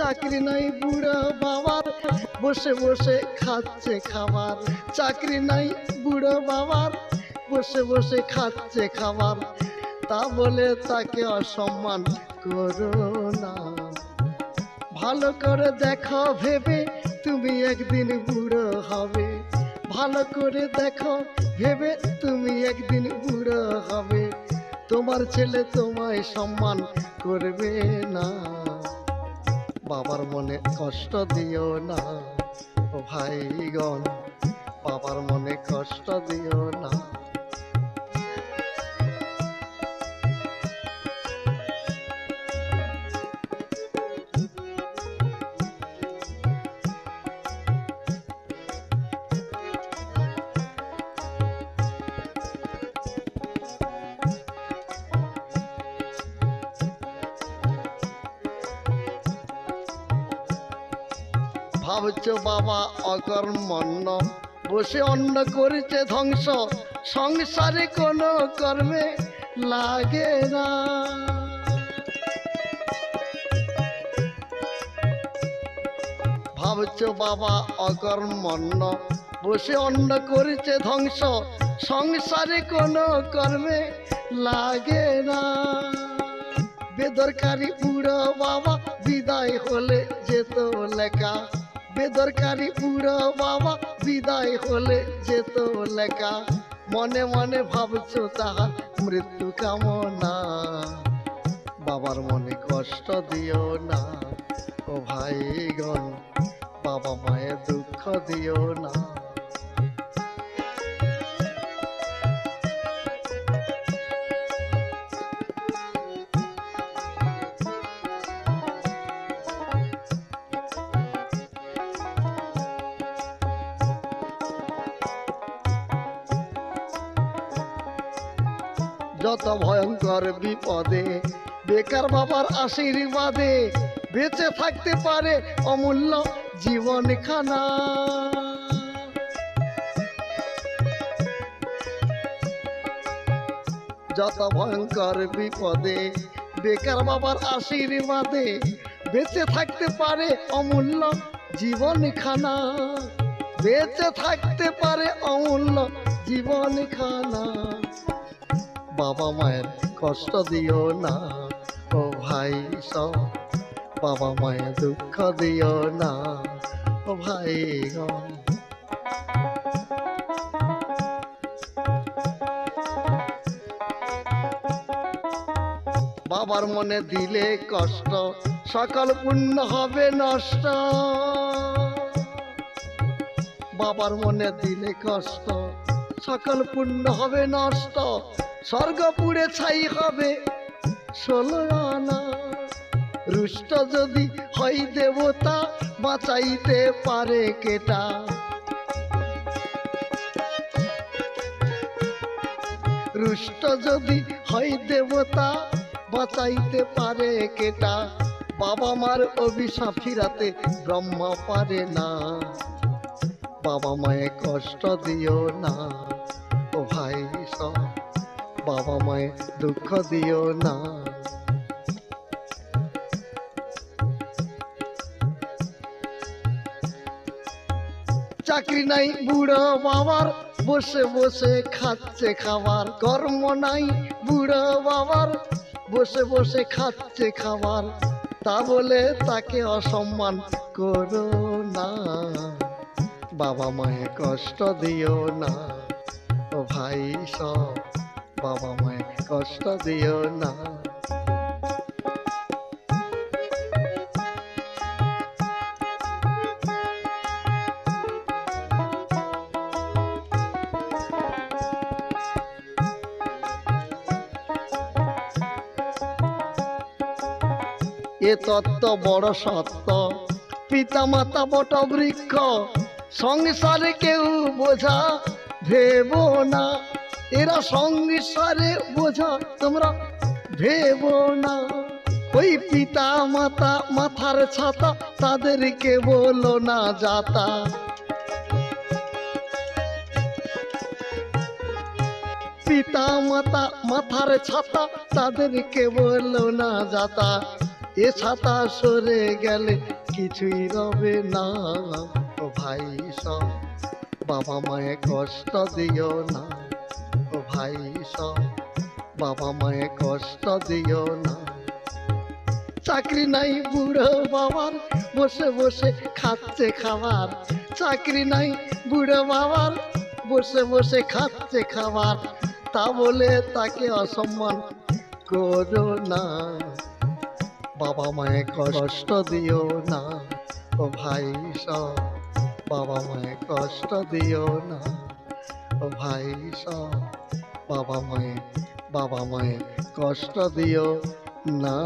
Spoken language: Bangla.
চাকরি নাই বুড়ো বাবার, বসে বসে খাচ্ছে খাবার। চাকরি নাই বুড়ো বাবার, বসে বসে খাচ্ছে খাবার। তা বলে তাকে অসম্মান করো না। ভালো করে দেখো ভেবে তুমি একদিন বুড়ো হবে। ভালো করে দেখো ভেবে তুমি একদিন বুড়ো হবে। তোমার ছেলে তোমায় সম্মান করবে না। বাবার মনে কষ্ট দিও না ও ভাইগণ, বাবার মনে কষ্ট দিও না। ভাবছো বাবা অকর্মণ্য, বসে অন্ন করেছে ধ্বংস, সংসারে কোনো কর্মে লাগে না। ভাবছো বাবা অকর্মণ্য, বসে অন্ন করেছে ধ্বংস, সংসারে কোনো কর্মে লাগে না। বেদরকারি বুড়ো বাবা বিদায় হলে যেত লেখা। বেদরকারি বুড়ো বাবা বিদায় হলে যেত লেখা। মনে মনে ভাবছো তাহার মৃত্যু কামনা। বাবার মনে কষ্ট দিও না ও ভাইগণ, বাবা মায়ের দুঃখ দিও না। যত ভয়ঙ্কর বিপদে বেকার বাবার আশীর্বাদে বেঁচে থাকতে পারে অমূল্য জীবনখানা। যত ভয়ঙ্কর বিপদে বেকার বাবার আশীর্বাদে বেঁচে থাকতে পারে অমূল্য জীবনখানা। বেঁচে থাকতে পারে অমূল্য জীবনখানা। বাবা মায়ের কষ্ট দিও না ও ভাই সব, বাবা মায়ের দুঃখ দিও না ও ভাইগণ। বাবার মনে দিলে কষ্ট, সকল পুণ্য হবে নষ্ট। বাবার মনে দিলে কষ্ট, সকল পুণ্য হবে নষ্ট। স্বর্গ পুড়ে ছাই হবে 16 আনা। রুষ্ট যদি হয় দেবতা, বাঁচাইতে পারে কেটা। রুষ্ট যদি হয় দেবতা, বাঁচাইতে পারে কেটা। বাবা মার অভিশাপ ফিরাতে ব্রহ্মা পারে না। বাবা মায়ে কষ্ট দিও না ও ভাই সব, বাবা মায়ে দুঃখ দিও না। চাকরি নাই বুড়ো বাবার, বসে বসে খাচ্ছে খাবার। কর্ম নাই বুড়ো বাবার, বসে বসে খাচ্ছে খাবার। তা বলে তাকে অসম্মান করো না। বাবা মায়ে কষ্ট দিও না ও ভাই সব, বাবা মায়ে কষ্ট দিও না। এ তত্ত্ব বড় সত্য, পিতা মাতা বট বৃক্ষ। সংসারে কেউ বোঝা ভেবো না। এরা সংসারে বোঝা তোমরা ভেবো না। ওই পিতা মাতা মাথার ছাতা, তাদেরকে বলো না যাতা। পিতা মাতা মাথার ছাতা, তাদেরকে বলো না যাতা। এ ছাতা সরে গেলে কিছুই রবে না। ও ভাই সব বাবা মায়ে কষ্ট দিও না। ও ভাই সব বাবা মায়ে কষ্ট দিও না। চাকরি নাই বুড়ো বাবার, বসে বসে খাচ্ছে খাবার। চাকরি নাই বুড়ো বাবার, বসে বসে খাচ্ছে খাবার। তা বলে তাকে অসম্মান করো না। বাবা মায়ে কষ্ট দিও না। ও ভাই সব বাবা মায়ে কষ্ট দিও না। ও ভাই সব বাবা মায়ে কষ্ট দিও না।